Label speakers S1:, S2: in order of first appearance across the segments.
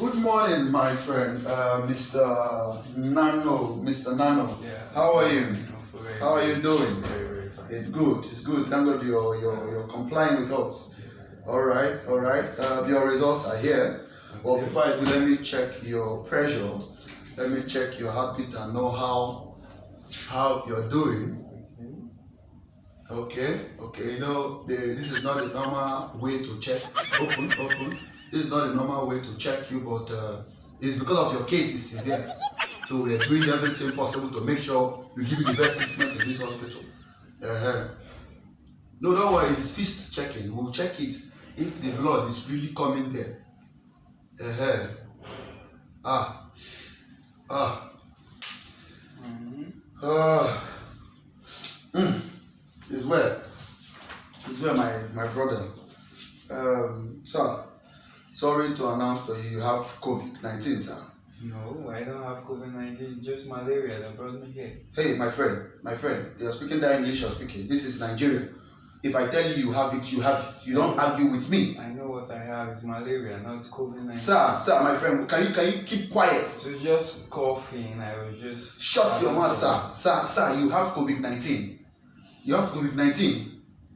S1: Good morning, my friend, Mr. Nano. Mr. Nano,
S2: Yeah.
S1: how are you? How are you doing?
S2: Very fine.
S1: It's good. It's good. Thank God you're complying with us. All right, all right. Your results are here. Well, before I do, let me check your pressure. Let me check your heartbeat and know how you're doing. Okay, okay. You know, this is not the normal way to check. Open. This is not the normal way to check you, but it's because of your case is severe. So we are doing everything possible to make sure we give you the best treatment in this hospital. No, don't worry. It's fist checking. We'll check it if the blood is really coming there. It's where my brother. Sir, sorry to announce to you have COVID-19, sir.
S2: No, I don't have COVID-19. It's just malaria that brought me here.
S1: Hey, my friend, you're speaking that English you're speaking. This is Nigeria. If I tell you have it, you have it. You don't argue with me.
S2: I know what I have is malaria, not COVID-19.
S1: Sir, my friend, can you keep quiet?
S2: So just coughing, I was just...
S1: Shut your mouth, sir. Sir, you have COVID-19. You have COVID-19.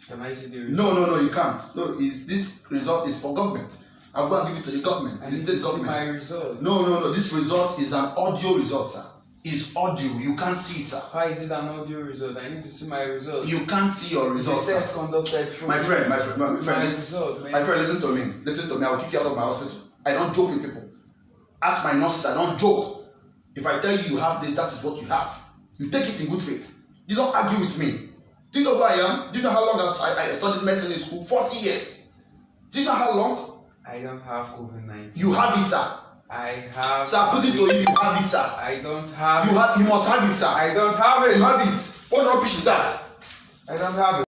S2: Can I see the result?
S1: No, you can't. No, this result is for government. I'll go and give it to the government.
S2: I need to see my result.
S1: No. This result is an audio result, sir. It's audio. You can't see it, sir.
S2: How is it an audio result? I need to see my result.
S1: You can't see your result,
S2: the test
S1: sir.
S2: conducted through
S1: My friend,
S2: result, man.
S1: my friend, listen to me. Listen to me. I will kick you out of my hospital. I don't joke with people. Ask my nurses. I don't joke. If I tell you have this, that is what you have. You take it in good faith. You don't argue with me. Do you know who I am? Do you know how long I studied medicine in school? 40 years. Do you know how long?
S2: I don't have COVID-19.
S1: You have it, sir.
S2: I have...
S1: Sir, put it to you. You have it, sir.
S2: I don't have...
S1: You must have it, sir.
S2: I don't have it.
S1: You have it. What rubbish is that?
S2: I don't have it.